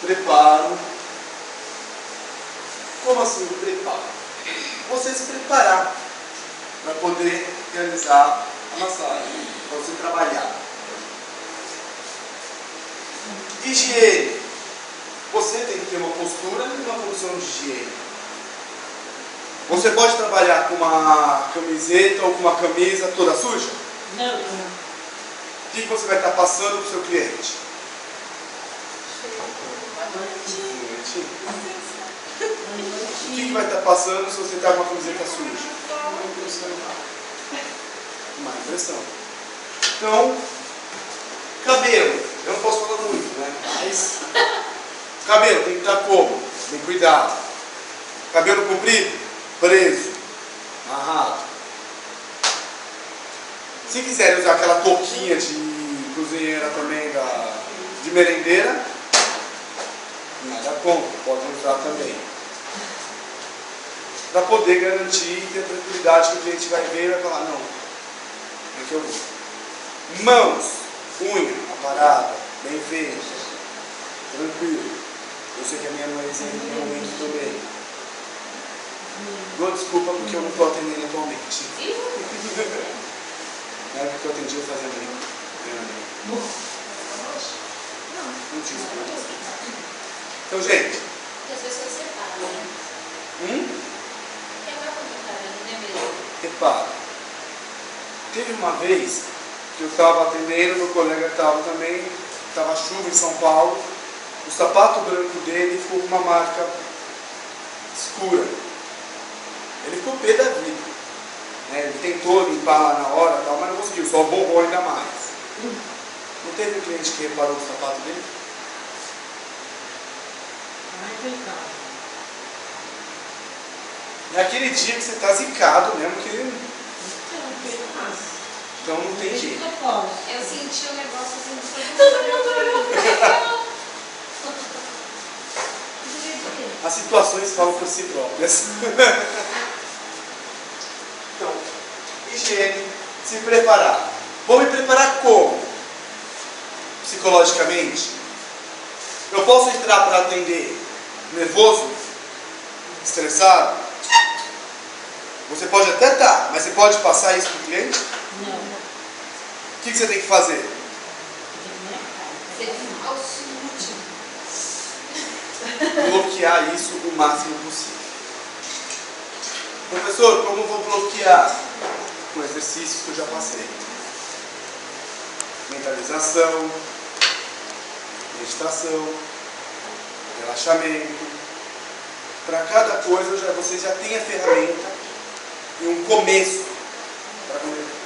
Preparo. Como assim preparo? Você se preparar para poder realizar a massagem, para você trabalhar. Higiene. Você tem que ter uma postura e uma condição de higiene. Você pode trabalhar com uma camiseta ou com uma camisa toda suja? Não. O que você vai estar passando para o seu cliente? O que vai estar passando se você está com uma camiseta suja? Uma impressão. Então, cabelo. Eu não posso falar muito, né? Mas cabelo tem que estar como? Bem cuidado. Cabelo comprido, preso, amarrado. Se quiserem usar aquela touquinha de cozinheira também, de merendeira, nada contra, pode usar também. Para poder garantir e ter tranquilidade que o cliente vai ver e vai falar, não, é que eu vou. Mãos, unha, aparada, bem feita, tranquilo. Eu sei que a minha mãezinha tem um momento também. Dou desculpa porque eu não estou atendendo atualmente. Na época que eu atendi, eu fazia bem. Não tinha isso. Então, gente. Porque as pessoas separam, né? Repara. Teve uma vez que eu estava atendendo, meu colega estava também, estava chuva em São Paulo, o sapato branco dele ficou com uma marca escura. Ele ficou pé da vida. Ele tentou limpar lá na hora, mas não conseguiu, só borrou ainda mais. Não teve um cliente que reparou o sapato dele? É aquele dia que você está zicado mesmo, que... Então não tem jeito. Eu senti o negócio assim de todo mundo. As situações falam por si próprias. Então, higiene, se preparar. Vou me preparar como? Psicologicamente? Eu posso entrar para atender nervoso? Estressado? Você pode até estar, mas você pode passar isso para o cliente? Não. O que você tem que fazer? Você fica útil. Bloquear isso o máximo possível. Professor, como vou bloquear? Com exercícios que eu já passei. Mentalização, meditação, relaxamento. Para cada coisa você já tem a ferramenta e um começo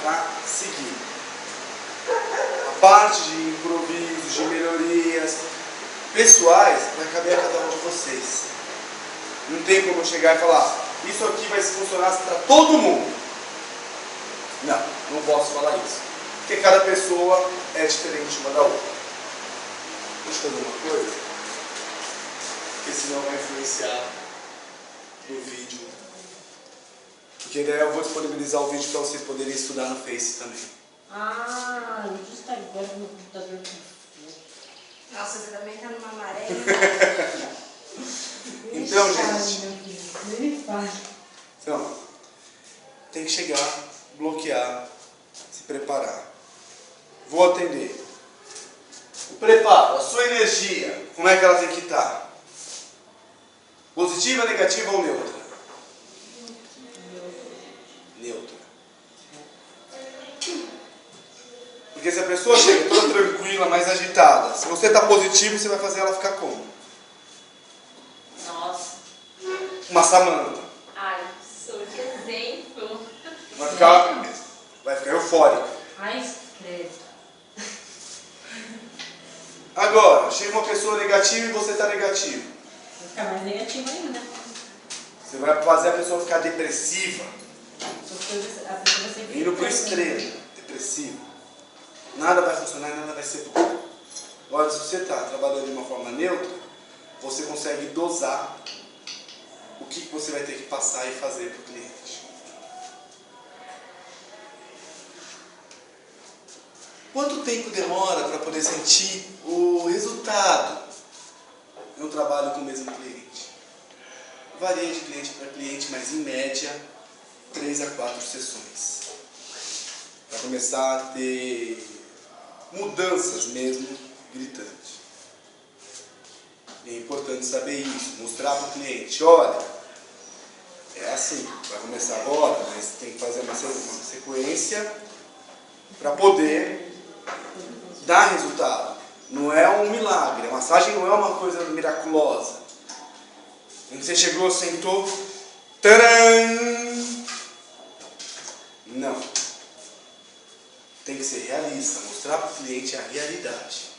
para seguir. A parte de improvisos, de melhorias pessoais vai caber a cada um de vocês. Não tem como eu chegar e falar, isso aqui vai funcionar para todo mundo. Não, não posso falar isso. Porque cada pessoa é diferente uma da outra. Deixa eu fazer uma coisa, porque senão vai influenciar no vídeo. Porque daí eu vou disponibilizar o vídeo para vocês poderem estudar no Face também. Ah, justo agora no computador. Nossa, você também tá numa maré. Então, gente. Então, tem que chegar, bloquear, se preparar. Vou atender. O preparo, a sua energia, como é que ela tem que estar? Positiva, negativa ou neutra? Neutra. Porque se a pessoa chega toda tranquila, mais agitada, se você está positivo, você vai fazer ela ficar como? Nossa. Uma Samanta. Ai, sou de exemplo. Vai ficar eufórica. Ai, credo. Agora, chega uma pessoa negativa e você está negativo. Vai ficar mais negativo ainda. Você vai fazer a pessoa ficar depressiva. A pessoa vai ser Indo para o extremo, depressivo. Nada vai funcionar, nada vai ser bom. Agora, se você está trabalhando de uma forma neutra, você consegue dosar o que você vai ter que passar e fazer para o cliente. Quanto tempo demora para poder sentir o resultado eu trabalho com o mesmo cliente. Varia de cliente para cliente, mas em média 3 a 4 sessões. Para começar a ter mudanças mesmo gritantes. E é importante saber isso, mostrar para o cliente, olha, é assim, vai começar agora, mas tem que fazer uma sequência para poder dar resultado. Não é um milagre, a massagem não é uma coisa miraculosa. Você chegou, sentou, tcharam! Não. Tem que ser realista, mostrar para o cliente a realidade.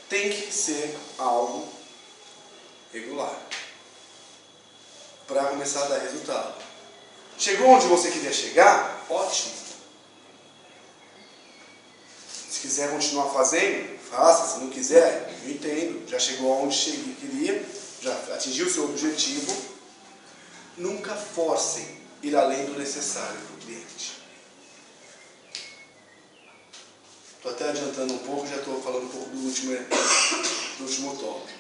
Tem que ser algo regular para começar a dar resultado. Chegou onde você queria chegar? Ótimo. Se quiser continuar fazendo, faça. Se não quiser, eu entendo. Já chegou aonde queria, já atingiu o seu objetivo. Nunca forcem ir além do necessário para o cliente. Estou até adiantando um pouco, já estou falando um pouco do último tópico.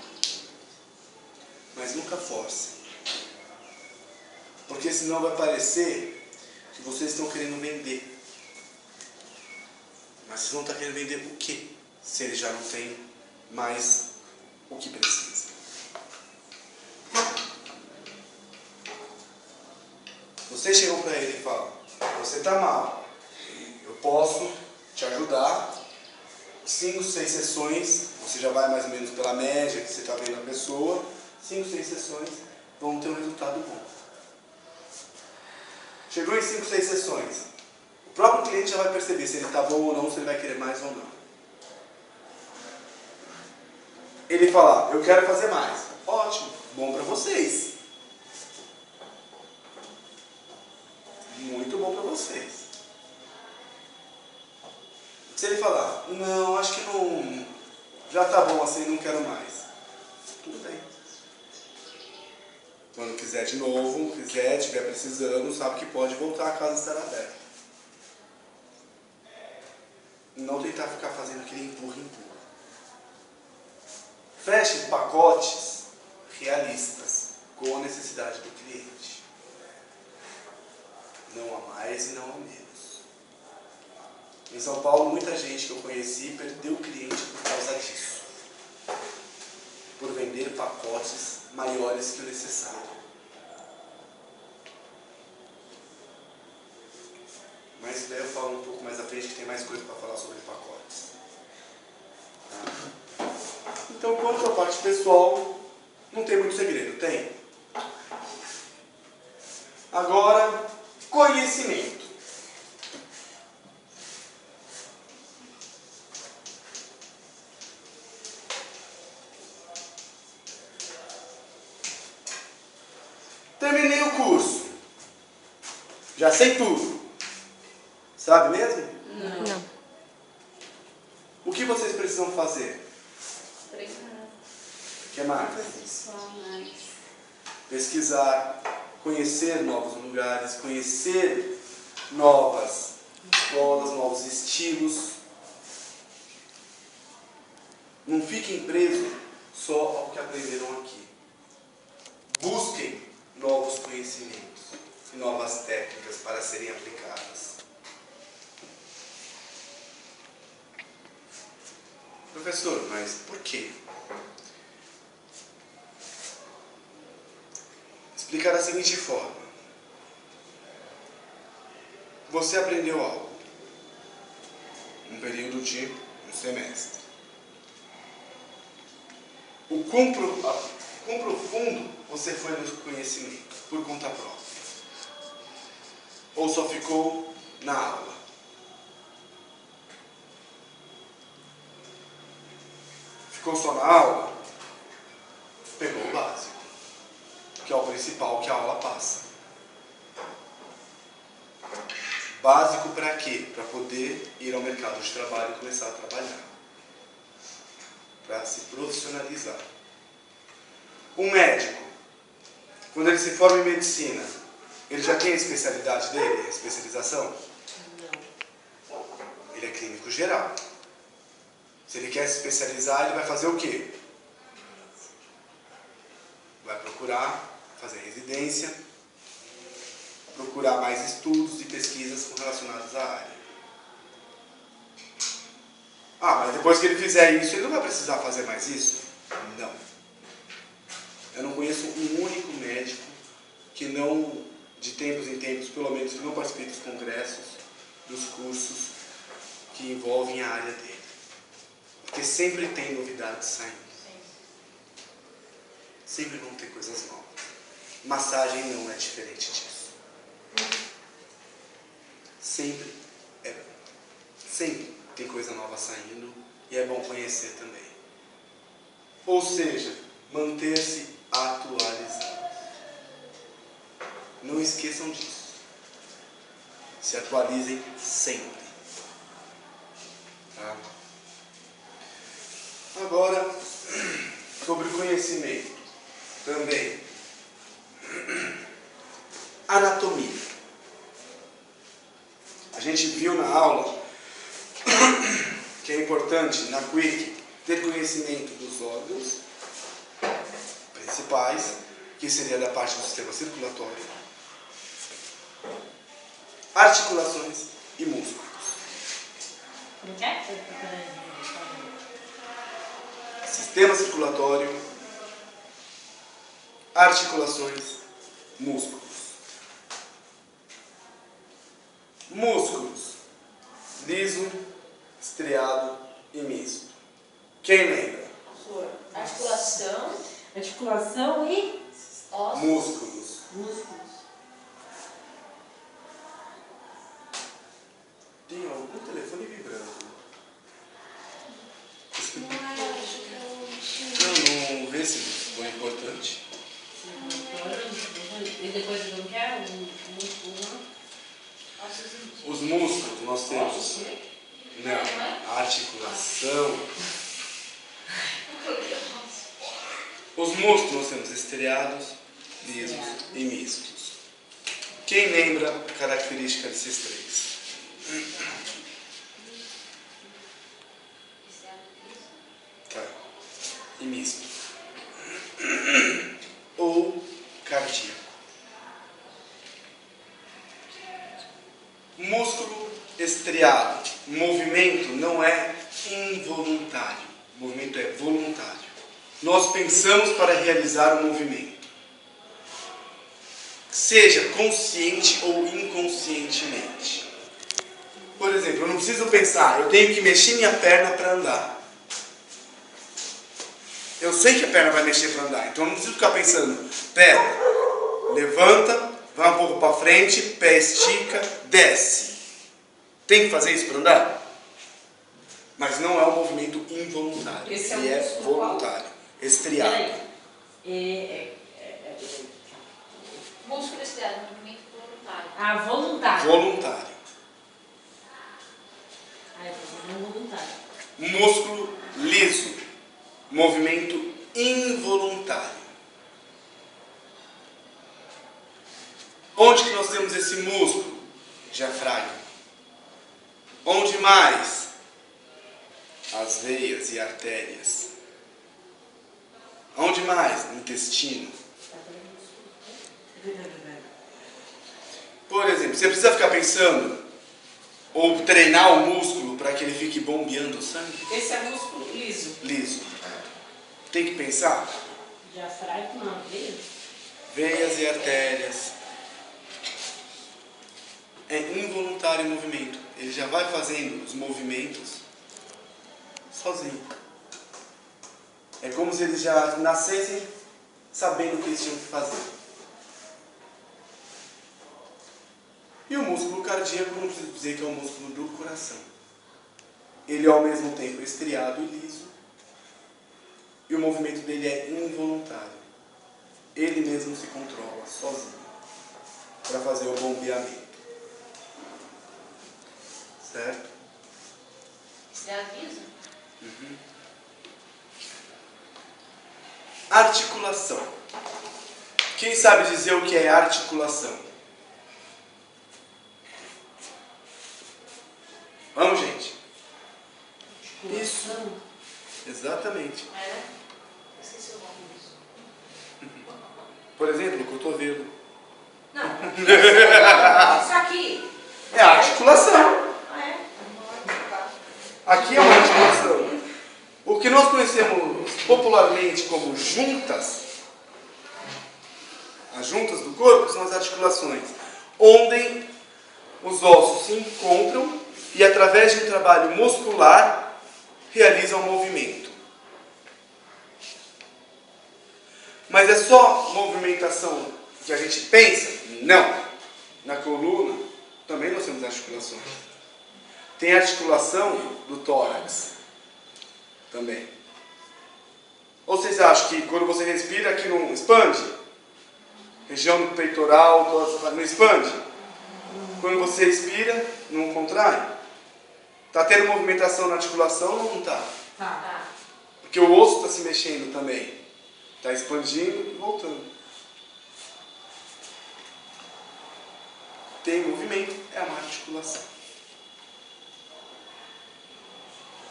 Mas nunca forcem. Porque senão vai parecer que vocês estão querendo vender. Mas vocês vão estar querendo vender o quê? Se ele já não tem mais o que precisa. Vocês chegam para ele e falam, você está mal, eu posso te ajudar. 5, 6 sessões, você já vai mais ou menos pela média que você está vendo a pessoa. 5, 6 sessões vão ter um resultado bom. Chegou em 5, 6 sessões, o próprio cliente já vai perceber se ele está bom ou não, se ele vai querer mais ou não. Ele falar, eu quero fazer mais. Ótimo, bom para vocês. Muito bom para vocês. Se ele falar, não, acho que não, já está bom assim, não quero mais. Tudo bem. Quando quiser de novo, estiver precisando, sabe que pode voltar, a casa estará aberta. Não tentar ficar fazendo aquele empurra. Feche pacotes realistas com a necessidade do cliente. Não há mais e não há menos. Em São Paulo, muita gente que eu conheci perdeu o cliente por causa disso. Por vender pacotes maiores que o necessário. Mas daí eu falo um pouco mais à frente que tem mais coisa para falar sobre pacotes. Tá? Então, quanto à parte pessoal, não tem muito segredo, tem? Agora, conhecimento. Terminei o curso. Já sei tudo. Sabe mesmo? Não. O que vocês precisam fazer? Treinar. O que mais? Aperfeiçoar mais. Pesquisar, conhecer novos lugares, conhecer novas escolas, novos estilos. Não fiquem presos só ao que aprenderam aqui. Busquem novos conhecimentos e novas técnicas para serem aplicadas. Professor, mas por quê? Explicar da seguinte forma. Você aprendeu algo. Um período de um semestre. O quão profundo você foi no conhecimento, por conta própria? Ou só ficou na aula? Ficou só na aula? Pegou o básico, que é o principal que a aula passa. Básico para quê? Para poder ir ao mercado de trabalho e começar a trabalhar. Para se profissionalizar. Um médico, quando ele se forma em medicina, ele já tem a especialidade dele, a especialização? Não. Ele é clínico geral. Se ele quer se especializar, ele vai fazer o quê? procurar fazer residência, procurar mais estudos e pesquisas relacionados à área. Ah, mas depois que ele fizer isso, ele não vai precisar fazer mais isso? Não. Eu não conheço um único médico que não, de tempos em tempos, pelo menos, não participe dos congressos, dos cursos que envolvem a área dele. Porque sempre tem novidades saindo. Sempre vão ter coisas novas. Massagem não é diferente disso. Sempre é bom. Sempre tem coisa nova saindo e é bom conhecer também. Ou seja, manter-se atualizado. Não esqueçam disso. Se atualizem sempre. Tá? Agora, sobre conhecimento também. Anatomia. A gente viu na aula que é importante na Quick ter conhecimento dos órgãos principais, que seria da parte do sistema circulatório, articulações e músculos. Não quer? Sistema circulatório, articulações, músculos. Músculos, liso, estriado e misto. Quem lembra? Articulação, Articulação e ossos. Músculos. músculos. Tem algum telefone vibrando? Não é, acho que é o bichinho. Não vê se foi importante. E depois não quer o músculo? Ossos íntimos. Os músculos nós temos. Não, a articulação. Os músculos nós temos estriados, lisos e mistos. Quem lembra a característica desses três? Tá. E misto. Ou cardíaco. Músculo estriado. Movimento não é involuntário. O movimento é voluntário. Nós pensamos para realizar o movimento. Seja consciente ou inconscientemente. Por exemplo, eu não preciso pensar, eu tenho que mexer minha perna para andar. Eu sei que a perna vai mexer para andar, então eu não preciso ficar pensando, perna, levanta, vai um pouco para frente, pé estica, desce. Tem que fazer isso para andar? Mas não é um movimento involuntário, Esse é ele o é músculo voluntário, estriado. Músculo estriado, movimento voluntário. Ah, voluntário. Voluntário. Ah, não voluntário. Músculo liso, movimento involuntário. Onde que nós temos esse músculo? Diafragma. Onde mais? As veias e artérias. Onde mais? No intestino. Por exemplo, você precisa ficar pensando ou treinar o músculo para que ele fique bombeando o sangue? Esse é músculo liso. Liso. Tem que pensar? Diafragma, não, veio? Veias e artérias. É involuntário o movimento. Ele já vai fazendo os movimentos sozinho. É como se eles já nascessem sabendo o que eles tinham que fazer. E o músculo cardíaco, não preciso dizer que é o músculo do coração. Ele é ao mesmo tempo estriado e liso. E o movimento dele é involuntário. Ele mesmo se controla sozinho para fazer o bombeamento. Certo? Estriado liso? Uhum. Articulação. Quem sabe dizer o que é articulação? Vamos, gente. Isso. Exatamente. É? Esqueci o nome disso. Por exemplo, o cotovelo. Não, isso aqui. É a articulação. Ah, é? Aqui é uma articulação. O que nós conhecemos popularmente como juntas, as juntas do corpo são as articulações, onde os ossos se encontram e através de um trabalho muscular realizam o movimento. Mas é só movimentação que a gente pensa? Não. Na coluna também nós temos articulações. Tem articulação do tórax também. Ou vocês acham que quando você respira aqui não expande? Região do peitoral, tórax, não expande? Quando você expira, não contrai? Está tendo movimentação na articulação ou não está? Tá. Porque o osso está se mexendo também. Está expandindo e voltando. Tem movimento, é uma articulação.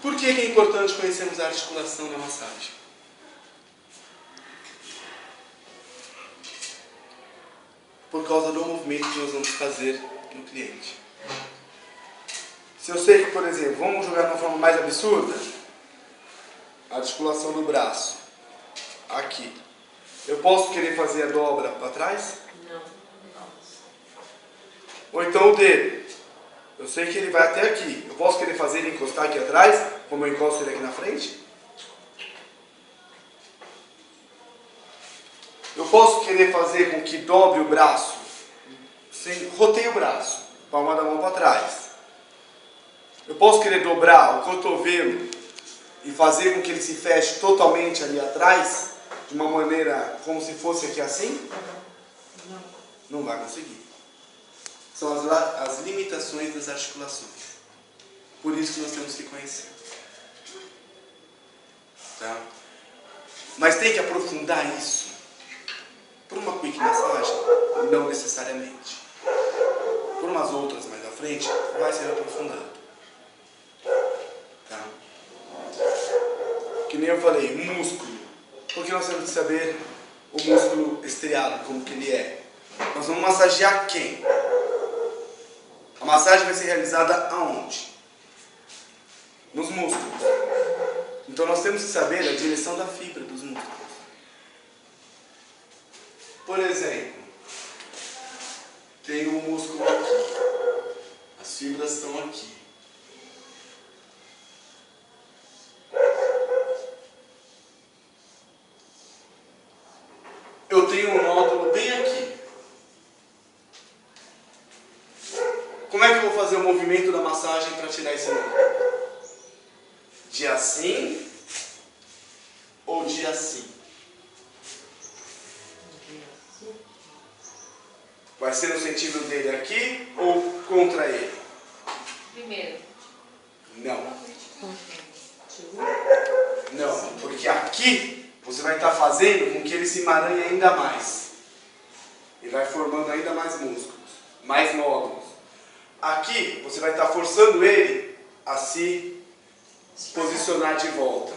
Por que é importante conhecermos a articulação na massagem? Por causa do movimento que nós vamos fazer no cliente. Se eu sei que, por exemplo, vamos jogar de uma forma mais absurda, a articulação do braço, aqui. Eu posso querer fazer a dobra para trás? Não. Ou então o dedo. Eu sei que ele vai até aqui. Eu posso querer fazer ele encostar aqui atrás, como eu encosto ele aqui na frente? Eu posso querer fazer com que dobre o braço, roteie o braço, palma da mão para trás. Eu posso querer dobrar o cotovelo e fazer com que ele se feche totalmente ali atrás, de uma maneira como se fosse aqui assim? Não. Não vai conseguir. São as limitações das articulações. Por isso que nós temos que conhecer. Tá? Mas tem que aprofundar isso. Por uma quick massagem? Não necessariamente. Por umas outras mais à frente, vai ser aprofundado. Tá? Que nem eu falei, músculo. Porque nós temos que saber o músculo estriado, como que ele é. Nós vamos massagear quem? A massagem vai ser realizada aonde? Nos músculos. Então nós temos que saber a direção da fibra dos músculos. Por exemplo, tem um músculo aqui. As fibras estão aqui. Eu tenho um nódulo bem aqui. Como é que eu vou fazer o movimento da massagem para tirar esse nódulo? De assim ou de assim? Vai ser no sentido dele aqui ou contra ele? Primeiro. Não. Não, porque aqui você vai estar fazendo com que ele se emaranhe ainda mais. E vai formando ainda mais músculos, mais nódulos. Aqui você vai estar forçando ele a se posicionar de volta.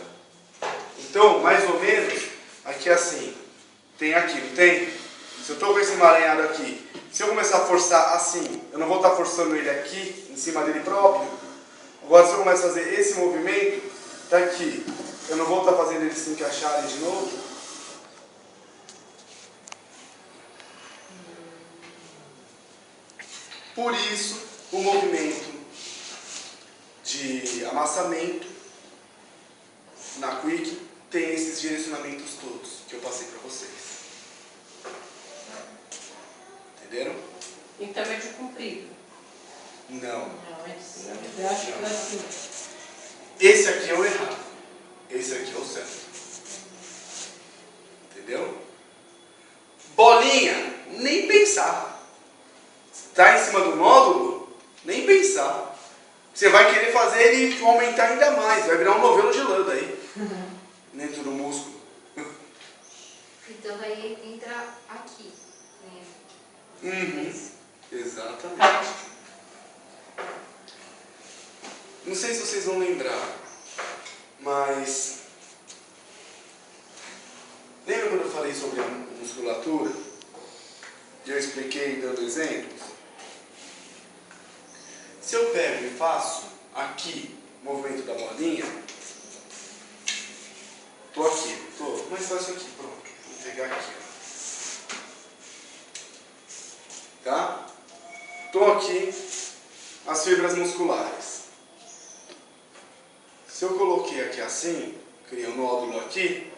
Então, mais ou menos, aqui assim. Tem aqui, não tem? Se eu estou com esse emaranhado aqui, se eu começar a forçar assim, eu não vou estar forçando ele aqui, em cima dele próprio. Agora, se eu começar a fazer esse movimento, está aqui. Eu não vou estar fazendo eles se encaixarem de novo. Por isso, o movimento de amassamento na Quick tem esses direcionamentos todos que eu passei para vocês. Entenderam? E também de comprido. Não. Não, é assim. Eu acho que é assim. Esse aqui é o errado. Esse aqui é o certo. Entendeu? Bolinha, nem pensar. Está em cima do nódulo, nem pensar. Você vai querer fazer ele aumentar ainda mais. Vai virar um novelo de lã daí. Dentro do músculo. Então daí entra aqui. Né? Uhum. Exatamente. Não sei se vocês vão lembrar, mas lembra quando eu falei falei sobre a musculatura, e eu expliquei dando exemplos, se eu pego e faço aqui o movimento da bolinha, tô aqui, mas faço aqui, pronto, vou pegar aqui, ó. Tá? Tô aqui, as fibras musculares. Se eu coloquei aqui assim, criei um nódulo aqui,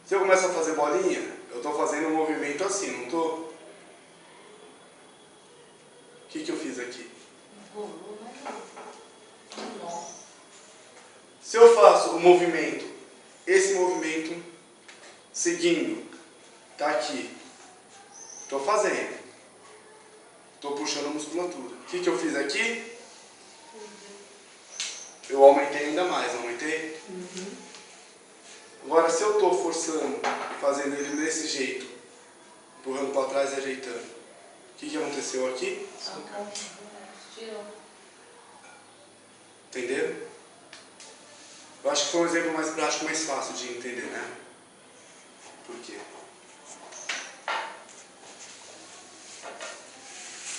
se eu começo a fazer bolinha, eu estou fazendo um movimento assim, não estou? O que eu fiz aqui? Se eu faço o movimento, esse movimento, seguindo, tá aqui, estou fazendo, estou puxando a musculatura. O que eu fiz aqui? Eu aumentei ainda mais, não aumentei? Agora, se eu estou forçando, fazendo ele desse jeito, empurrando para trás e ajeitando, o que aconteceu aqui? Entenderam? Eu acho que foi um exemplo mais prático, mais fácil de entender, né? Por quê?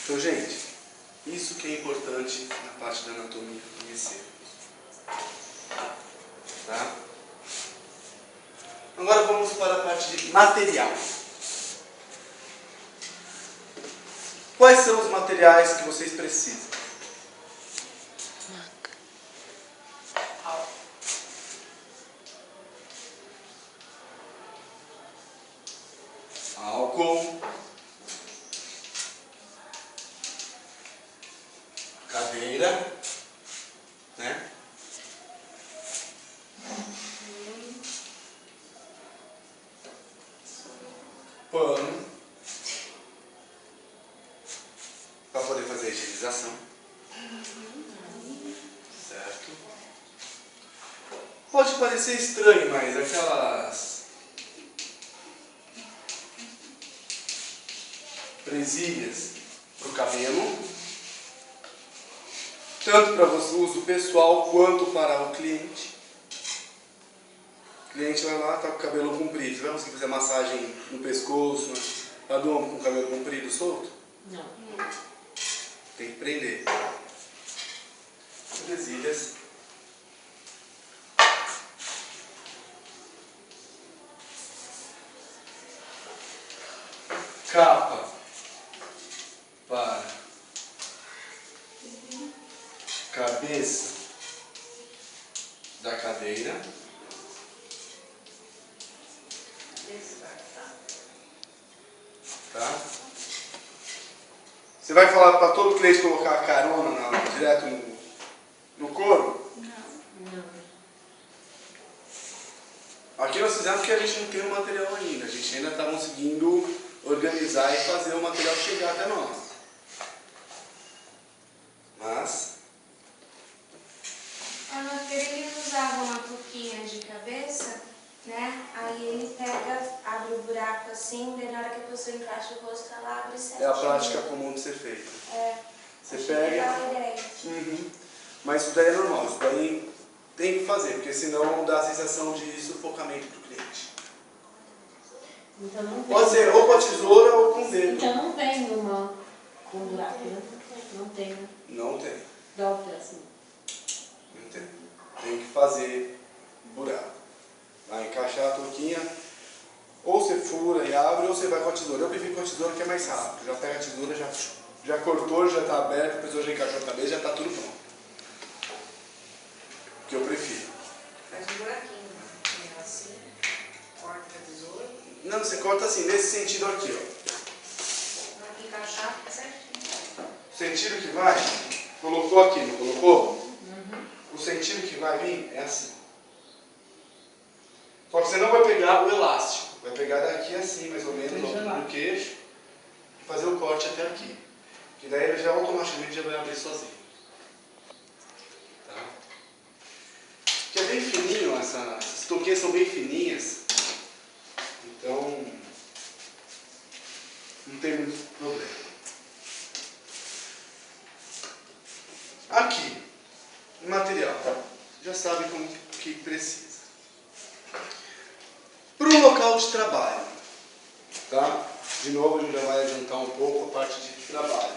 Então, gente, isso que é importante na parte da anatomia, conhecer. Tá? Agora vamos para a parte de material. Quais são os materiais que vocês precisam? Álcool, cadeira, né? Pano, para poder fazer a higienização. Certo? Pode parecer estranho, mas aquelas presilhas para o cabelo, tanto para uso pessoal quanto para o cliente. O cliente vai lá, tá com o cabelo comprido. Você vai conseguir fazer massagem no pescoço, lá do ombro com o cabelo comprido, solto? Não. Tem que prender. Presilhas. Capa para cabeça da cadeira. Tá? Você vai falar para todo cliente colocar a carona direto no couro? Não. Aqui nós fizemos porque a gente não tem o material ainda. A gente ainda está conseguindo organizar e fazer o material chegar até nós. Mas Na feira eles usavam uma touquinha de cabeça, né? Aí ele pega, abre o buraco assim, daí na hora que a pessoa encaixa o rosto, ela abre certinho. é a prática comum de ser feita. Você Achei pega. legal a ideia. Mas isso daí é normal, isso daí tem que fazer, porque senão dá a sensação de sufocamento para o cliente. Então não vem. Pode ser ou com a tesoura ou com o dedo. Então não vem uma com buraco, né? Não tem, né? Não tem. Dobra assim. Não tem. Tem que fazer buraco. Vai encaixar a touquinha, ou você fura e abre, ou você vai com a tesoura. Eu prefiro com a tesoura que é mais rápido. Já pega a tesoura, já cortou, já está aberto, a pessoa já encaixou a cabeça, já está tudo pronto. O que eu prefiro. Faz um buraquinho, né? Assim, corta a tesoura. Não, você corta assim, nesse sentido aqui, ó. Na hora que encaixar, fica certinho. O sentido que vai, colocou aqui, não colocou? O sentido que vai vir é assim. Só que você não vai pegar o elástico. Vai pegar daqui assim, mais ou menos, no queixo, e fazer o corte até aqui. Que daí ele já automaticamente já vai abrir sozinho. Tá? Que é bem fininho, essas touquinhas são bem fininhas. Então, não tem muito problema. Aqui, o material. Já sabe como que precisa. Para o local de trabalho, tá? De novo, a gente já vai adiantar um pouco a parte de trabalho.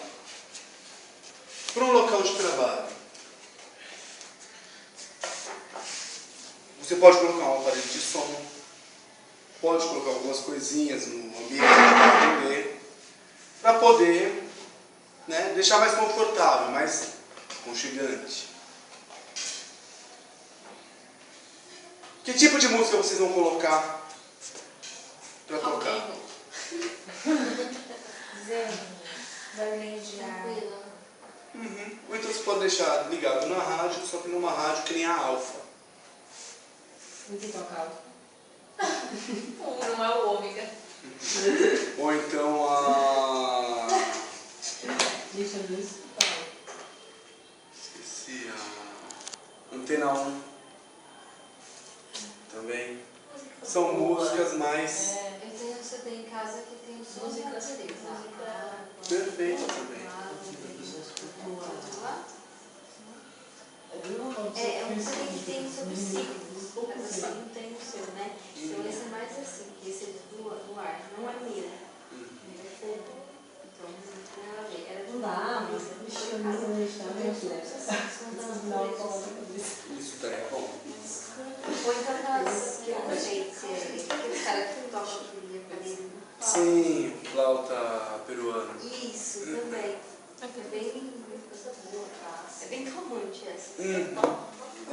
Para um local de trabalho, você pode colocar um aparelho de som, pode colocar algumas coisinhas no ambiente para poder, né, deixar mais confortável, mais aconchegante. Que tipo de música vocês vão colocar para tocar? Zen, barulhinho de água. Ou então você pode deixar ligado na rádio, só que numa rádio que nem a Alfa. Não tem tocar. Não é o ômega. Ou então a... Deixa eu isso. Esqueci a... Antena 1. Também. São músicas mais... Eu tenho um CD em casa que tem som de natureza. Perfeito também. É um CD que tem sobre ciclos, poucos assim, não tem o seu, né? Então esse é mais assim, que esse é do ar, não é meu. É fogo. Então não tem nada a ver. Era Não dá, mas eu não vou deixar minha filha. Isso daí é bom. Ou então aquelas que eu achei, aqueles caras que tocam bateria pra mim. Sim, flauta peruana. Isso, também. É bem coisa boa, tá? É bem calmante essa.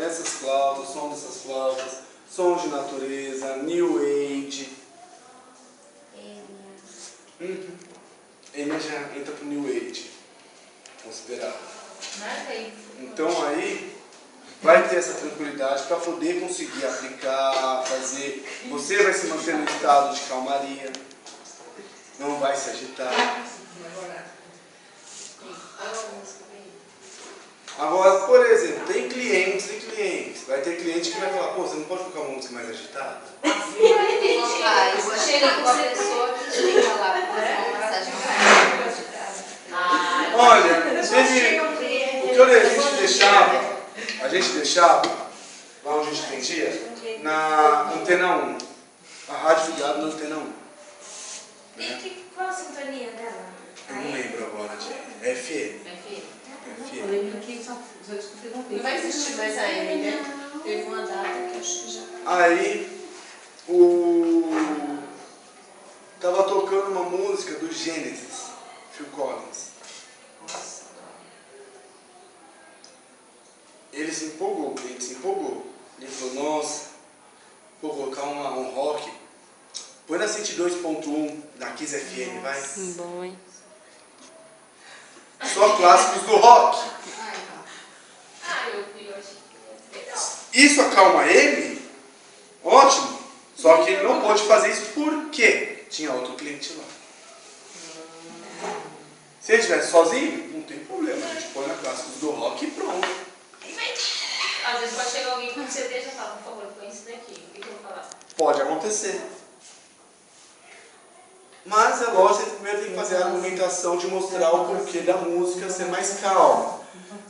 Essas flautas, som dessas flautas, sons de natureza, New Age. Enya já entra pro New Age, considerado. Marca aí. Então aí vai ter essa tranquilidade para poder conseguir aplicar, fazer. Você vai se manter no estado de calmaria, não vai se agitar. Agora, por exemplo, tem clientes e clientes. Vai ter cliente que vai falar, pô, você não pode colocar uma música mais agitada? Chega com a pessoa que chega lá para fazer uma massagem. Olha, teve, o que a gente deixava, lá onde a gente atendia, na Antena 1. A rádio ligada na Antena 1. Qual a sintonia dela? Eu não lembro agora de FM. Eu lembro que só discutiu com Não vai existir mais a M, né? Teve uma data que eu acho que já... Aí, tava tocando uma música do Genesis, Phil Collins. Ele se empolgou, o cliente se empolgou. Ele falou, nossa, vou colocar um rock. Põe na 102.1 da Kiss FM, vai. Bom, hein? Só clássicos do rock. Eu achei que ia ser legal. Isso acalma ele? Ótimo. Só que ele não pôde fazer isso porque tinha outro cliente lá. Se ele estivesse sozinho, não tem problema. A gente põe na clássicos do rock e pronto. Às vezes pode chegar alguém com um CD e já fala, por favor, põe isso daqui. O que eu vou falar? Pode acontecer. Mas é lógico que primeiro tem que fazer a argumentação de mostrar o porquê da música ser mais calma.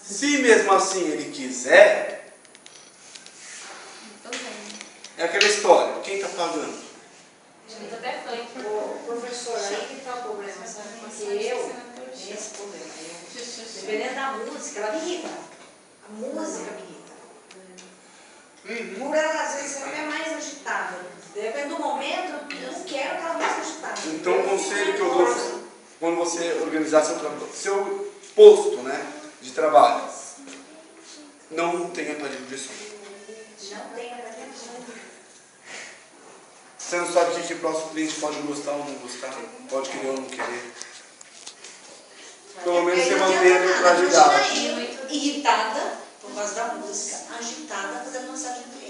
Se mesmo assim ele quiser, é aquela história, quem está pagando? Escuta até funk. Ô, professor, aí que está o problema, sabe? Porque eu tenho esse problema. Dependendo da música, ela me irrita. A música me irrita. Por ela, às vezes, ela é mais agitada. Depende do momento, eu não quero aquela música agitada. Então o conselho que eu dou, quando você organizar seu posto, né, de trabalho, não tenha aparelho de som. Não tem aparelho de som. Você não sabe o que o próximo cliente pode gostar ou não gostar, pode querer ou não querer. Pelo menos você mantém a neutralidade. Irritada por causa da música, agitada fazendo massagem do cliente.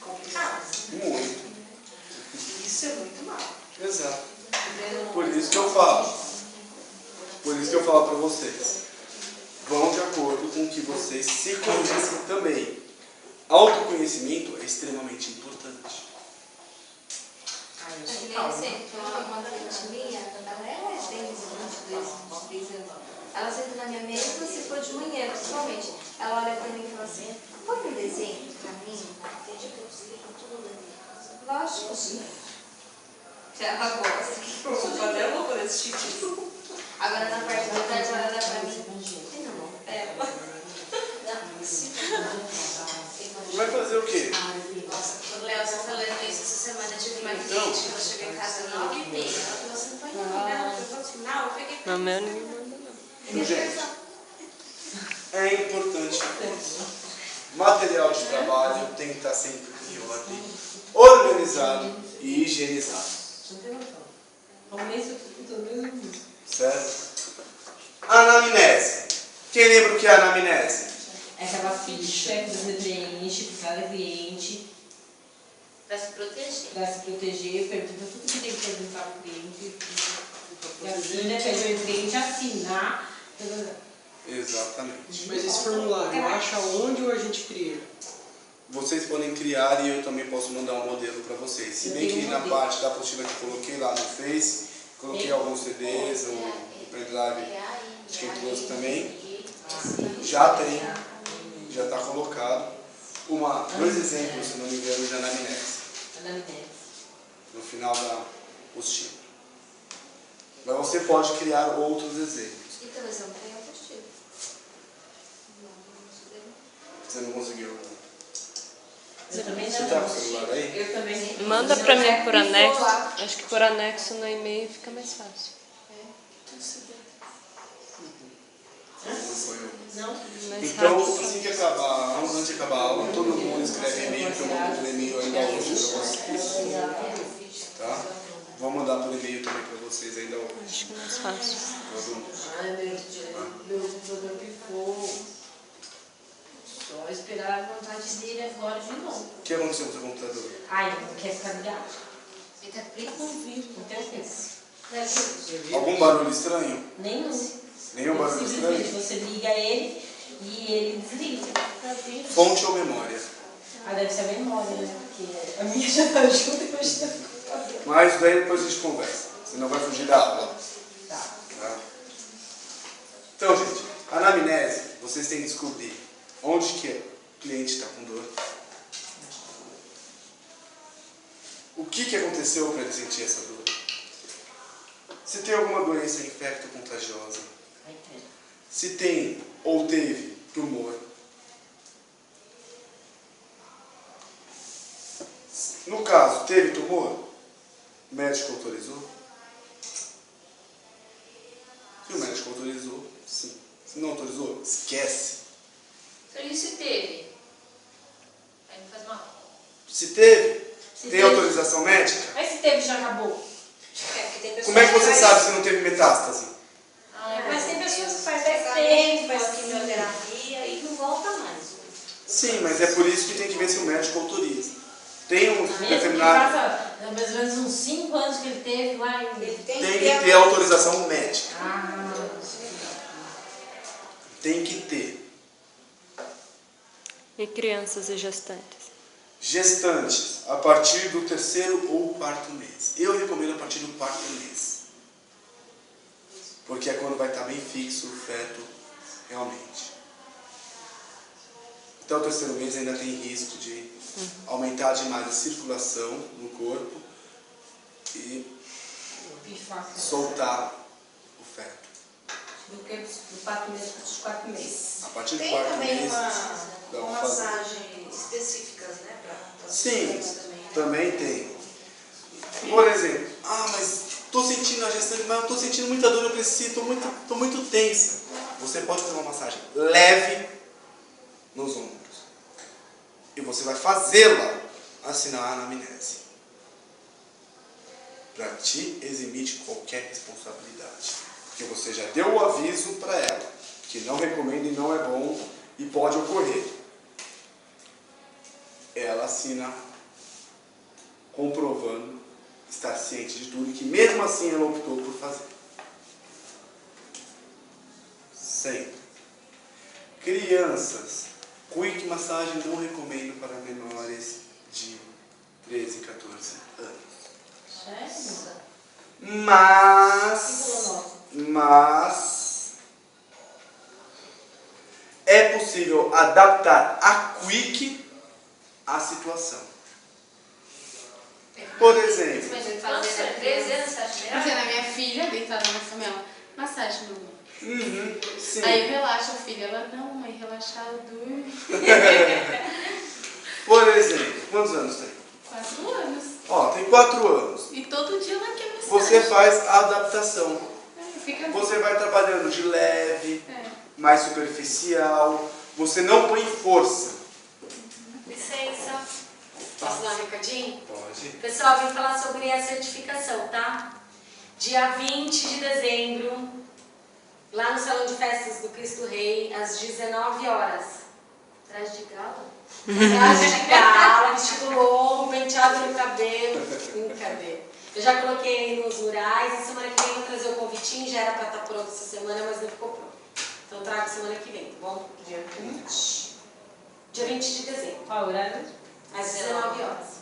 Complicado. Muito. Isso é muito mal. Exato. Por isso que eu falo. Por isso que eu falo para vocês. Vão de acordo com o que vocês se conhecem também. Autoconhecimento é extremamente importante. É que nem assim, uma cliente minha, ela tem 22, 23 anos. Ela senta na minha mesa, se for de manhã, principalmente. Ela olha pra mim e fala assim, põe um desenho pra mim, que é tipo, tudo Lógico. Se ela gosta, o que eu vou fazer? Eu vou poder assistir isso. Agora na parte da tarde ela dá pra mim. Vai fazer o quê? O Léo tá falando isso essa semana. Eu tive uma cliente que ela chegou em casa às 9h30. Ela falou assim, não foi não, ela pegou o final, eu peguei. Não, meu ninguém manda não. Gente, é importante material de trabalho tem que estar sempre em ordem, organizado e higienizado. Não tem noção. Ao mês eu fico todo mesmo. Certo? Anamnese. Quem lembra o que é anamnese? É aquela ficha que você preenche para cada cliente Pra se proteger. para se proteger, pergunta tudo que tem que perguntar para o cliente. E assim, depende do cliente assinar. Exatamente. Mas esse formulário, acha onde ou a gente cria? Vocês podem criar e eu também posso mandar um modelo para vocês. Se bem que na parte da apostila que eu coloquei lá no Face, coloquei alguns CDs, um pendrive de quem trouxe também. Já tem, já está colocado. Dois exemplos, se não me engano, de anamnese. No final da apostila. Mas você pode criar outros exemplos. Então, mas eu não tenho apostila. Você não conseguiu? Eu também Você não. está com o celular aí? Eu também. Manda pra mim por anexo. Acho que por anexo no e-mail fica mais fácil. Não foi eu. Não? Mais Então, rápido. assim que acabar, antes de acabar a aula, todo mundo escreve e-mail, que eu mando por e-mail ainda hoje para vocês. Tá? Vou mandar por e-mail também para vocês ainda hoje. Acho que é mais fácil. Todo mundo. Ai, meu computador pifou. Só esperar a vontade dele agora de novo. O que aconteceu com o seu computador? Ai, não quer ficar ligado. Ele tá preto. Não vi, não tem certeza. Algum barulho estranho? Nenhum. Nenhum barulho Simplesmente estranho? você liga ele e ele desliga. Fonte ou memória? Ah, deve ser a memória, né? Porque a minha já tá junto e hoje tá computador. Mas daí depois a gente conversa. Senão vai fugir da aula. Tá. Tá? Então, gente, anamnese, vocês têm que descobrir onde que o cliente está com dor. O que aconteceu para ele sentir essa dor? Se tem alguma doença infecto-contagiosa. Se tem ou teve tumor. No caso, teve tumor, o médico autorizou? Se o médico autorizou, sim. Se não autorizou, esquece. Então, e se teve? Aí não faz mal. Se teve, Se tem teve. autorização médica? Mas se teve, já acabou. Como é que você sabe se não teve metástase? Mas tem pessoas que faz Tratamento, tempo, faz assim. quimioterapia e não volta mais. Sim, mas é por isso que tem que ver se o médico autoriza. Tem um Mesmo que determinado... faça mais ou menos uns 5 anos que ele teve lá em... Ele Tem que ter autorização médica. Ah, Tem que ter. E crianças e gestantes? Gestantes, a partir do 3º ou 4º mês. Eu recomendo a partir do 4º mês. Porque é quando vai estar bem fixo o feto realmente. Até o 3º mês ainda tem risco de aumentar demais a circulação no corpo e pifar. soltar o feto. Do que dos 4 meses para os 4 meses. A partir do Tem 4º também mês, uma dá pra fazer. massagem específicas, né? Para Sim, também. também tem. Por exemplo, mas estou sentindo a gestante, mas estou sentindo muita dor, eu preciso, estou muito tensa. Você pode fazer uma massagem leve nos ombros. E você vai fazê-la assinar a anamnese. Para te eximir de qualquer responsabilidade. Porque você já deu o aviso para ela, que não recomenda e não é bom e pode ocorrer. Ela assina comprovando estar ciente de tudo e que mesmo assim ela optou por fazer. Sempre. Crianças, quick massagem não recomendo para menores de 13, 14 anos. Sério? Mas é possível adaptar a quick à situação. Por exemplo, Mas ele Quantos fazia anos? 13 anos, você acha melhor? Fazendo a minha filha deitada na cama, massagem, mamãe. sim. Aí eu relaxo a filha. Ela, não, mãe, relaxar, eu durmo. Por exemplo, quantos anos tem? 4 anos. Ó, tem 4 anos. E todo dia ela quer massagem. Você faz a adaptação. Fica... Você vai trabalhando de leve, É. mais superficial. Você não põe força. Licença. Posso dar um recadinho? Pode. Pessoal, vim falar sobre a certificação, tá? Dia 20 de dezembro, lá no Salão de Festas do Cristo Rei, às 19 horas. Traje de gala? Traje de gala, vestido longo, penteado no cabelo. Cadê? Eu já coloquei nos murais e semana que vem eu vou trazer o convitinho, já era pra estar pronto essa semana, mas não ficou pronto. Então trago semana que vem, tá bom? Dia 20. Dia 20 de dezembro. Qual horário? Às 19 horas.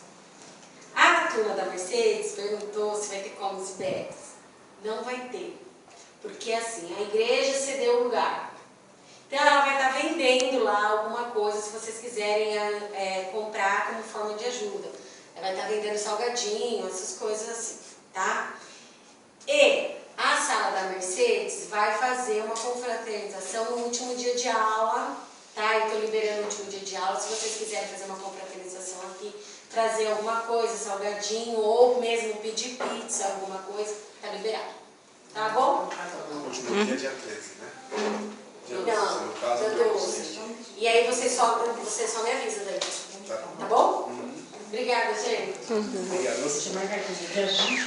A turma da Mercedes perguntou se vai ter comes e bebes. Não vai ter. Porque assim, a igreja cedeu o lugar. Então ela vai estar vendendo lá alguma coisa, se vocês quiserem comprar como forma de ajuda. Ela vai estar vendendo salgadinho, essas coisas assim, tá? E a sala da Mercedes vai fazer uma confraternização no último dia de aula, tá? Eu estou liberando o último dia de aula. Se vocês quiserem fazer uma confraternização aqui, trazer alguma coisa, salgadinho, ou mesmo pedir pizza, alguma coisa, tá liberado. Tá bom? O último dia é dia 13, né? Dia 12, Não, no caso, dia dia 12. E aí você só me avisa daí. Tá bom? Obrigada, gente. Obrigado. Deixa eu marcar aqui. Dia 20,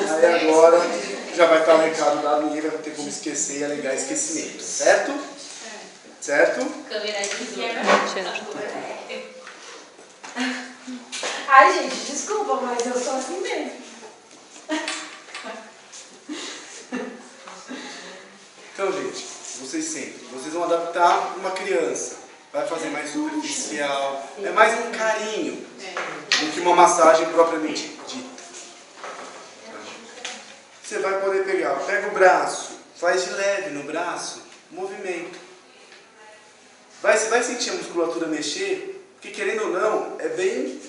Aí agora já vai estar o recado dado, ninguém vai ter como esquecer e alegar esquecimento, certo? Certo? Câmera de Ai, gente, desculpa, mas eu sou assim mesmo. Então, gente, vocês vão adaptar uma criança, vai fazer mais superficial, é mais um carinho do que uma massagem propriamente dita. Você vai poder pega o braço, faz de leve no braço, movimento. Você vai sentir a musculatura mexer, porque querendo ou não, é bem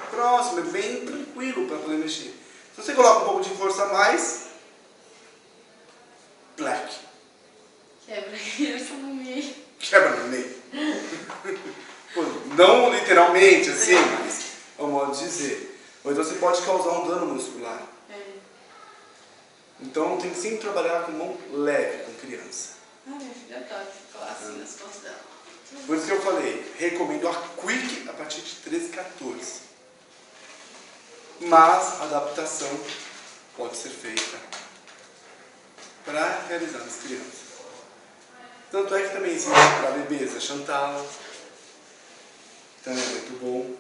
próximo, é bem tranquilo para poder mexer. Se você coloca um pouco de força a mais, black. Quebra a criança no meio. Quebra no meio. Pô, não literalmente assim, mas é um modo de dizer. Ou então você pode causar um dano muscular. Então tem que sempre trabalhar com mão leve com criança. Ah, minha filha adora ficar assim nas costas dela. Por isso que eu falei, recomendo a Quick a partir de 13, 14. Mas a adaptação pode ser feita para realizar nas crianças. Tanto é que também existe para bebês a Chantal, também é muito bom.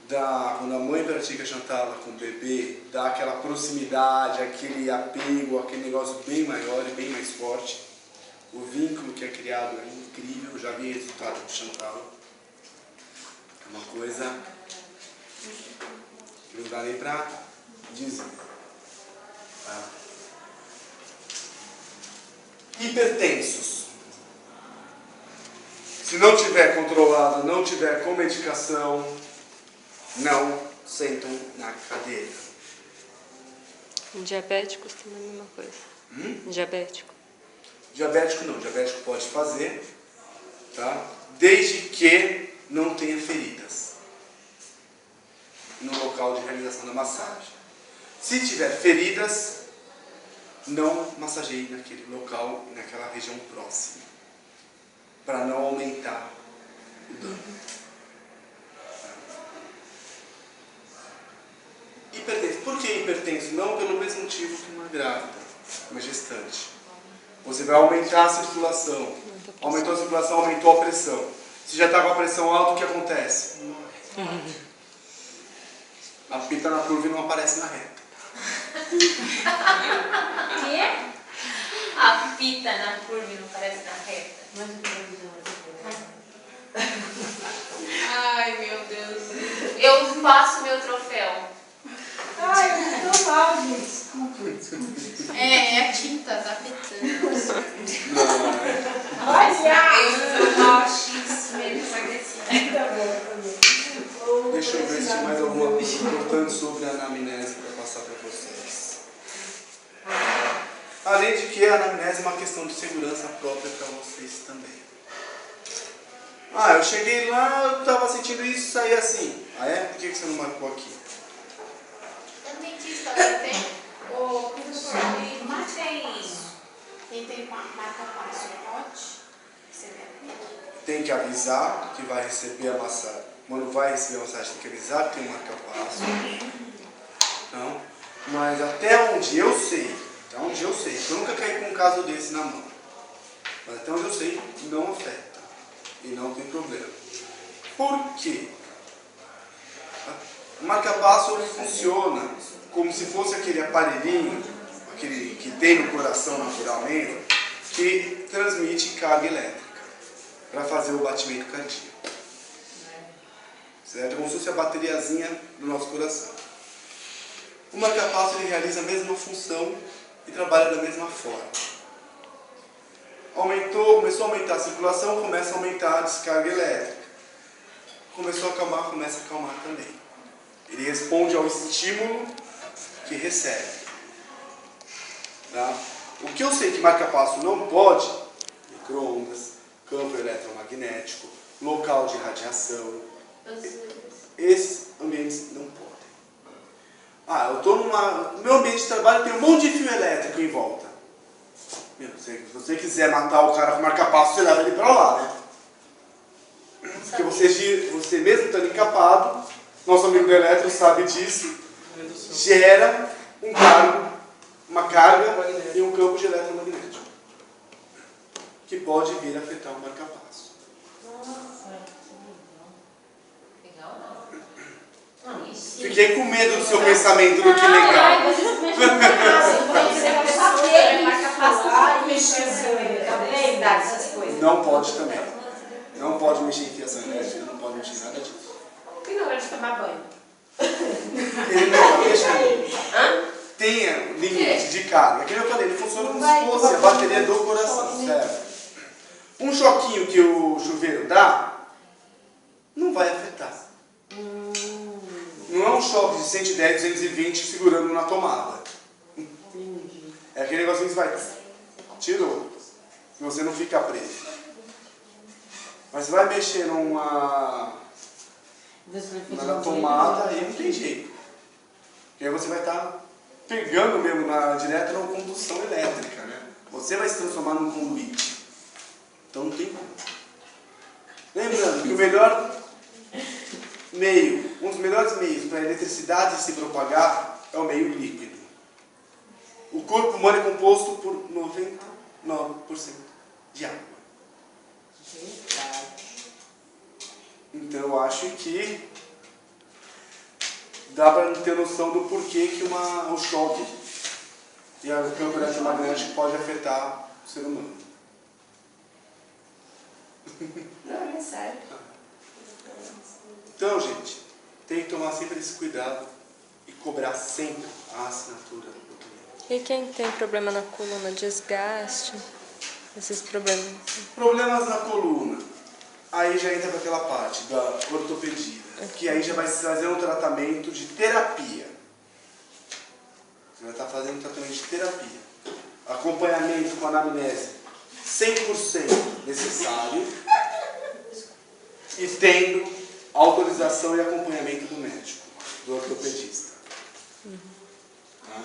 Quando a mãe pratica Chantal com o bebê, dá aquela proximidade, aquele apego, aquele negócio bem maior e bem mais forte. O vínculo que é criado é incrível, já vi resultado do Chantal. É uma coisa que não dá nem para dizer. Tá? Hipertensos. Se não tiver controlado, não tiver com medicação, não sentam na cadeira. Diabéticos também é a mesma coisa. Diabético. Diabético não, diabético pode fazer, tá? Desde que não tenha feridas no local de realização da massagem. Se tiver feridas, não massageie naquele local, naquela região próxima, para não aumentar o dano. Hipertenso. Por que hipertenso? Não pelo mesmo motivo que uma grávida, uma gestante. Você vai aumentar a circulação. Aumentou a circulação, aumentou a pressão. Se já está com a pressão alta, o que acontece? Apita na curva e não aparece na reta. Quê? Apita na curva e não aparece na reta. Ai, meu Deus. Eu passo meu troféu. Ai, eu tô mal, gente. Desculpa. É a tinta, tá afetando. Olha! Eu sou baixíssima e desagressiva. Tá bom, tá bom. anamnese é uma questão de segurança própria para vocês também. Ah, eu cheguei lá, eu estava sentindo isso e saí assim. Ah é? Por que você não marcou aqui? O dentista tem. Ô, professor, e matei isso. Quem tem marca-passo pode receber? Tem que avisar que vai receber a massagem. Quando vai receber a massagem, tem que avisar que tem um marca-passo. Não. Mas até onde eu sei, eu nunca caí com um caso desse na mão. Mas até onde eu sei, não afeta. E não tem problema. Por quê? O marca-passo ele funciona como se fosse aquele aparelhinho, aquele que tem no coração naturalmente, que transmite carga elétrica para fazer o batimento cardíaco. Certo? Como se fosse a bateriazinha do nosso coração. O marca-passo ele realiza a mesma função e trabalha da mesma forma. Começou a aumentar a circulação, começa a aumentar a descarga elétrica. Começou a acalmar, começa a acalmar também. Ele responde ao estímulo que recebe. Tá? O que eu sei que marca-passo não pode, micro-ondas, campo eletromagnético, local de radiação, esses ambientes não podem. Ah, eu estou no meu ambiente de trabalho tem um monte de fio elétrico em volta. Se você quiser matar o cara com marca-passo, você leva ele para lá, né? Porque você mesmo estando encapado, nosso amigo do elétrico sabe disso, gera uma carga e um campo de eletromagnético que pode vir a afetar o marca-passo. Fiquei com medo do seu pensamento do que legal. Não pode também. Não pode mexer em fiação elétrica, não pode mexer em nada disso. E na hora de tomar banho? Ele não deixa. Tenha limite de carga. Aquele eu falei, ele funciona como se fosse a bateria do coração, certo? Um choquinho que o chuveiro dá, não vai afetar. Não é um choque de 110, 220 segurando na tomada. É aquele negocinho que você vai... Tirou. E você não fica preso. Mas você vai mexer na tomada, aí não tem jeito. Porque aí você vai estar pegando mesmo direto na condução elétrica, né? Você vai se transformar num conduíte. Então não tem como. Lembrando que o melhor meio, um dos melhores meios para a eletricidade se propagar é o meio líquido. O corpo humano é composto por 99% de água. Então eu acho que dá para ter noção do porquê que o choque e o campo eletromagnético pode afetar o ser humano. Não, é sério. Então, gente, tem que tomar sempre esse cuidado e cobrar sempre a assinatura do cliente. E quem tem problema na coluna, desgaste, esses problemas? Problemas na coluna. Aí já entra para aquela parte da ortopedia, que aí já vai se fazer um tratamento de terapia. Você vai estar fazendo um tratamento de terapia. Acompanhamento com anamnese 100% necessário e tendo autorização e acompanhamento do médico, do ortopedista. Tá?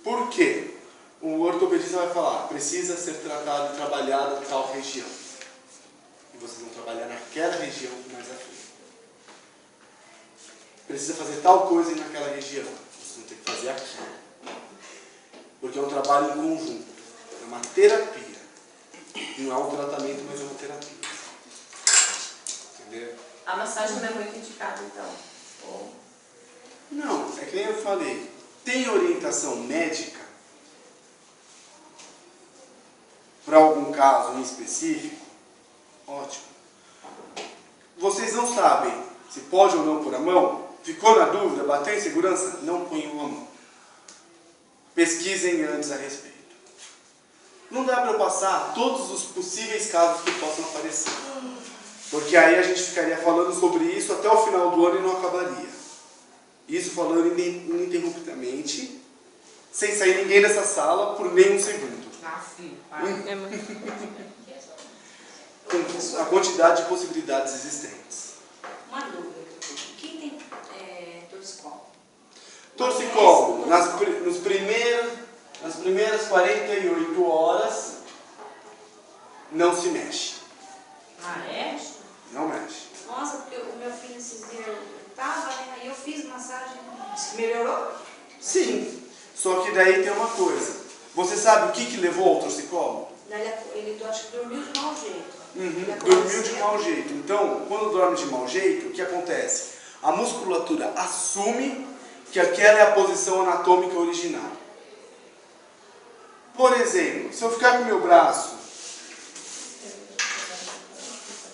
Por quê? O ortopedista vai falar, precisa ser tratado e trabalhado em tal região. E vocês vão trabalhar naquela região mais à frente. Precisa fazer tal coisa naquela região. Vocês vão ter que fazer aqui. Porque é um trabalho em conjunto. É uma terapia. Não é um tratamento, mas é uma terapia. Entendeu? A massagem não é muito indicada, então? Não, é que nem eu falei. Tem orientação médica para algum caso em específico? Ótimo. Vocês não sabem se pode ou não pôr a mão? Ficou na dúvida? Bateu em segurança? Não ponham a mão. Pesquisem antes a respeito. Não dá para eu passar todos os possíveis casos que possam aparecer. Porque aí a gente ficaria falando sobre isso até o final do ano e não acabaria. Isso falando ininterruptamente, sem sair ninguém dessa sala por nem um segundo. É muito... Com a quantidade de possibilidades existentes. Uma dúvida. Quem tem torcicolo? Torcicolo, nas primeiras 48 horas, não se mexe. Ah, é? Não mexe. Nossa, porque o meu filho esses dias tava, né? Aí eu fiz massagem, disse que melhorou. Sim, só que daí tem uma coisa. Você sabe o que levou ao torcicolo? Ele acho que dormiu de mau jeito. Dormiu de mau jeito. Então, quando dorme de mau jeito, o que acontece? A musculatura assume que aquela é a posição anatômica original. Por exemplo, se eu ficar com o meu braço,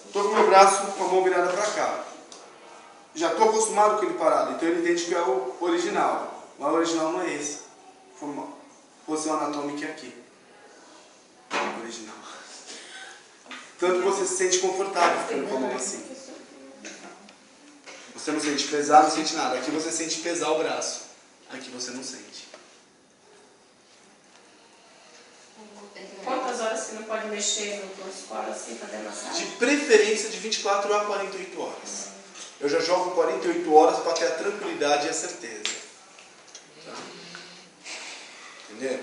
estou com o meu braço com a mão virada para cá. Já estou acostumado com ele parado, então ele entende que é o original. Mas o original não é esse. A posição anatômica é aqui. O original. Tanto que você se sente confortável ficando com a mão assim. Você não sente pesar, não sente nada. Aqui você sente pesar o braço. Aqui você não sente. Quantas horas você não pode mexer no torcicolo assim, fazer massagem? De preferência de 24 a 48 horas. Eu já jogo 48 horas para ter a tranquilidade e a certeza. Tá? Entendeu?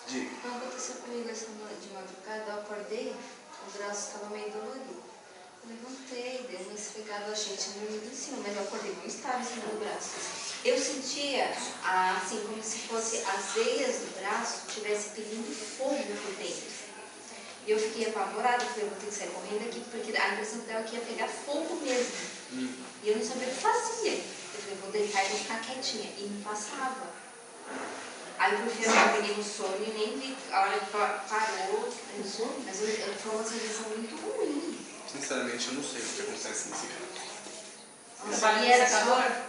Diga. Quando aconteceu comigo essa noite de madrugada, eu acordei, o braço estava meio dolorido. Eu levantei, dei uma esfregada, eu achei que tinha dormido em cima, mas eu acordei com estável em cima do braço. Eu sentia, assim, como se fosse as veias do braço tivesse pegando fogo por dentro. E eu fiquei apavorada, falei, eu vou ter que sair correndo aqui, porque a impressão que dava que ia pegar fogo mesmo. E eu não sabia o que fazia. Eu falei, vou deitar e vou ficar quietinha. E não passava. Aí por fim eu peguei no sono e nem vi a hora que parou. Mas foi uma sensação muito ruim. Sinceramente, eu não sei o que acontece nesse caso. Nossa, e era só...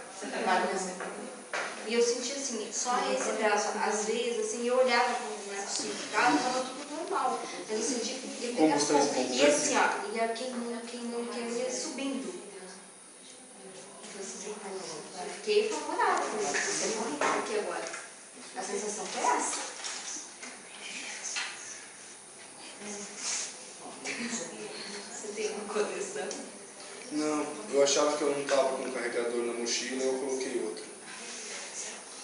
E eu sentia assim, só esse braço, às vezes, assim, eu olhava como não é possível, estava tudo normal. Mas eu sentia que ia pegar fogo. E assim, ó, ia queimando, ia subindo. Eu fiquei favorável, você morreu aqui agora. A sensação foi essa. Você tem uma conexão? Não, eu achava que eu não estava com um carregador na mochila e eu coloquei outro.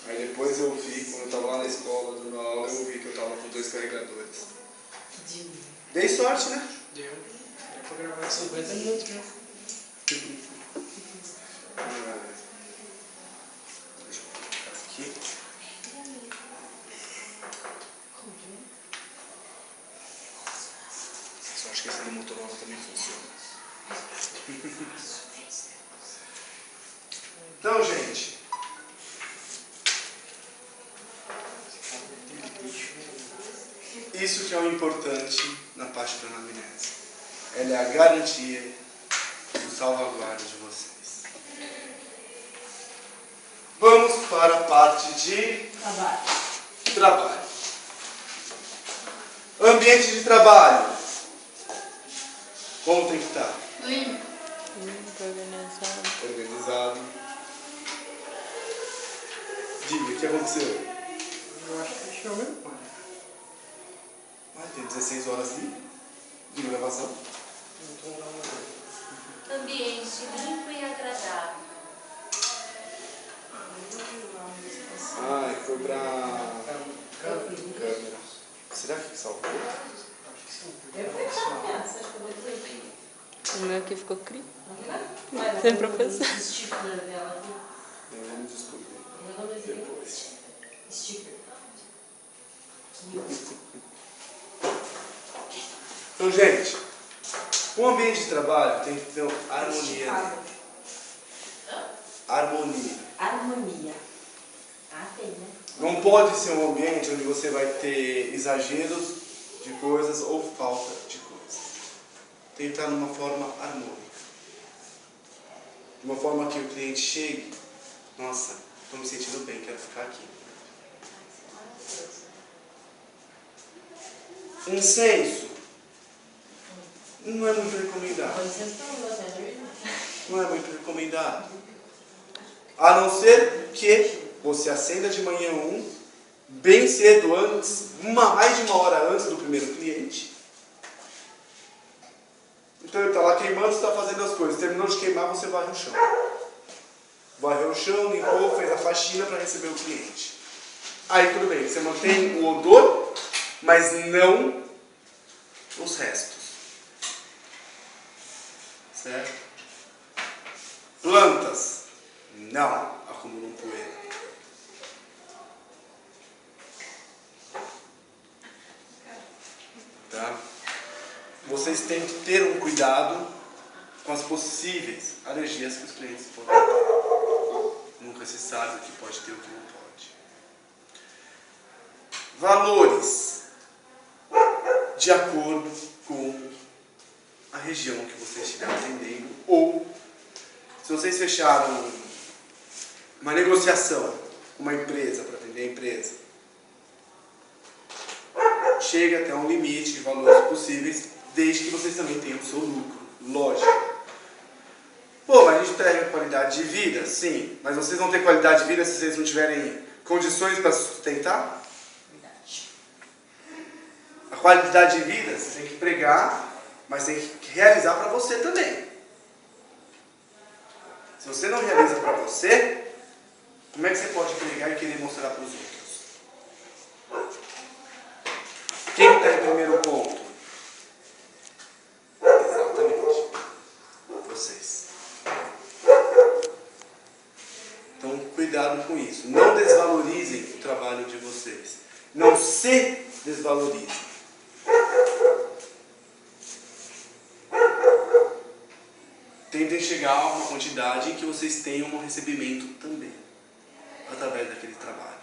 Aí depois eu vi, quando eu estava lá na escola dando aula, eu vi que eu estava com 2 carregadores. Dei sorte, né? Deu. Deu pra gravar 50 minutos, né? Deixa eu colocar aqui. Só acho que esse do Motorola também funciona. Então, gente, isso que é o importante na parte da anamnese. Ela é a garantia do salvaguarda de vocês. Vamos para a parte de trabalho. Ambiente de trabalho. Como tem que estar? Limpo. Organizado. Organizado. Diga, o que aconteceu? Eu acho que deixou mesmo, pai. Ah, tem 16 horas livre de gravação. Ambiente limpo e agradável. Ah, foi pra câmera. Será que salvou? O meu aqui ficou cri. Sem professor. Vamos descobrir depois. Então, gente, um ambiente de trabalho tem que ter harmonia nele. Harmonia. Harmonia. Tem, né? Não pode ser um ambiente onde você vai ter exageros de coisas ou falta de coisas. Tem que estar numa forma harmônica. De uma forma que o cliente chegue, nossa, estou me sentindo bem, quero ficar aqui. Incenso não é muito recomendado. Não é muito recomendado. A não ser que você acenda de manhã um bem cedo antes, mais de uma hora antes do primeiro cliente. Então ele está lá queimando, você está fazendo as coisas. Terminou de queimar, você varre o chão. Varreu o chão, limpou, fez a faxina para receber o cliente. Aí tudo bem, você mantém o odor, mas não os restos. Certo? Plantas não acumulam poeira. Tá? Vocês têm que ter um cuidado com as possíveis alergias que os clientes podem ter. Nunca se sabe o que pode ter e o que não pode. Valores de acordo com a região que vocês estiverem atendendo, ou se vocês fecharam uma negociação com uma empresa para atender a empresa, chega até um limite de valores possíveis, desde que vocês também tenham o seu lucro, lógico. Pô, mas a gente tem qualidade de vida? Sim, mas vocês vão ter qualidade de vida se vocês não tiverem condições para sustentar? A qualidade de vida você tem que pregar, mas tem que realizar para você também. Se você não realiza para você, como é que você pode pregar e querer mostrar para os outros? Quem está em primeiro ponto? Exatamente. Vocês. Então, cuidado com isso. Não desvalorizem o trabalho de vocês. Não se desvalorizem. Tentem chegar a uma quantidade em que vocês tenham um recebimento também, através daquele trabalho.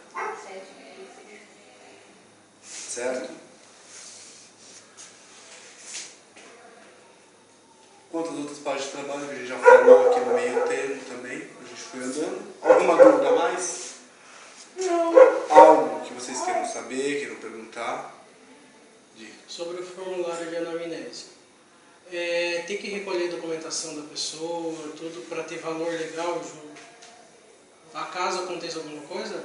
Certo? Quantas outras páginas de trabalho que a gente já falou aqui no meio termo também, a gente foi andando. Alguma dúvida a mais? Não. Algo que vocês queiram saber, queiram perguntar? Diga. Sobre o formulário de anamnese. Tem que recolher documentação da pessoa, tudo para ter valor legal junto. Acaso aconteça alguma coisa?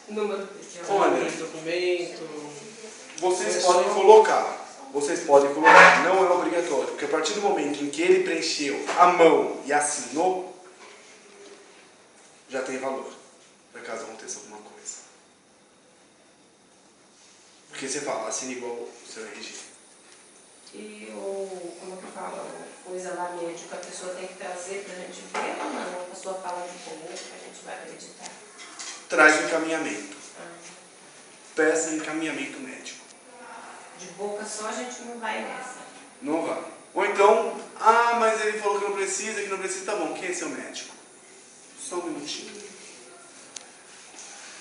Número. Olha, documento. Vocês podem colocar. Vocês podem colocar. Não é obrigatório. Porque a partir do momento em que ele preencheu a mão e assinou, já tem valor. Para caso aconteça alguma coisa. Porque você fala, assina igual o seu RG. E como que fala, o exame médico, a pessoa tem que trazer para a gente ver ou não? A pessoa fala de comum, a gente vai acreditar. Traz o encaminhamento. Peça encaminhamento médico. De boca só a gente não vai nessa. Não vai. Ou então, mas ele falou que não precisa, tá bom, quem é seu médico? Só um minutinho.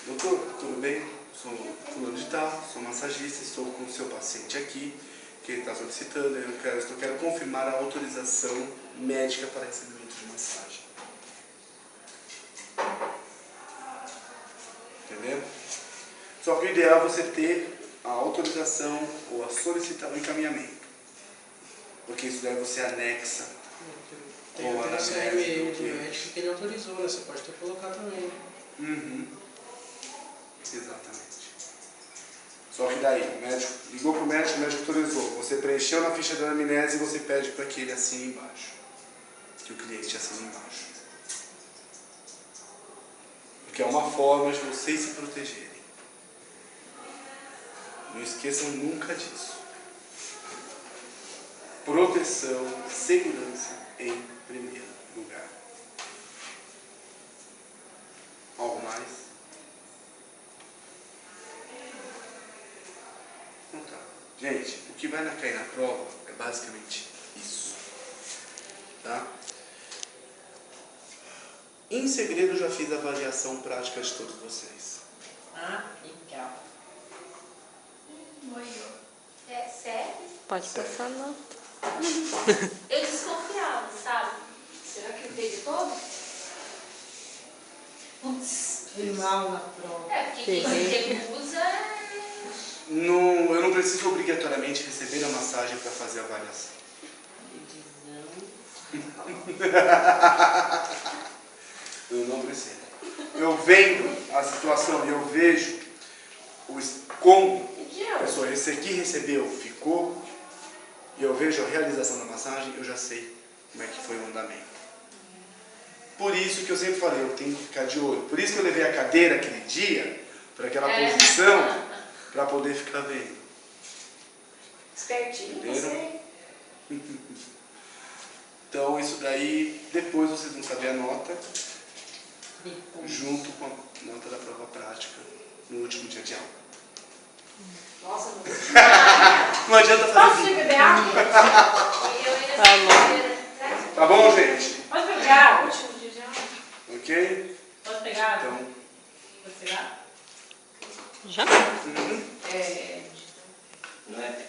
Doutor, tudo bem? Sou fulano de tal, sou massagista, estou com o seu paciente aqui, que ele está solicitando, eu quero confirmar a autorização médica para recebimento de massagem. Entendeu? Só que o ideal é você ter a autorização ou a solicitar o encaminhamento. Porque isso daí você anexa Tem com a até esse anamnese e-mail do do cliente. médico que ele autorizou, né? Você pode ter que colocar também. Uhum. Exatamente. Só que daí, o médico ligou para o médico autorizou. Você preencheu na ficha da anamnese e você pede para que ele assine embaixo. Que o cliente assine embaixo. Porque é uma forma de vocês se protegerem. Não esqueçam nunca disso. Proteção, segurança em primeiro lugar. Algo mais? Então tá. Gente, o que vai cair na prova é basicamente isso. Tá? Em segredo, eu já fiz a avaliação prática de todos vocês. Legal. Moiou. É sério? Pode passar não. Eu desconfiava, sabe? Será que teve todo? Putz, fui mal na prova. É, porque quem recusa Eu não preciso obrigatoriamente receber a massagem para fazer a avaliação. Eu não preciso. eu vendo a situação e eu vejo como a pessoa que recebeu ficou, e eu vejo a realização da massagem, eu já sei como é que foi o andamento. Por isso que eu sempre falei, eu tenho que ficar de olho. Por isso que eu levei a cadeira aquele dia, para aquela posição, para poder ficar vendo. Espertinho, Entenderam? você. Então isso daí, depois vocês vão saber a nota, junto com a nota da prova prática, no último dia de aula. Nossa, não. Não adianta Posso fazer te vídeo. beber água? Tá bom, gente? Pode beber água? Ok? Pode pegar água? Então, Pode pegar? Já? uhum. É. Não é.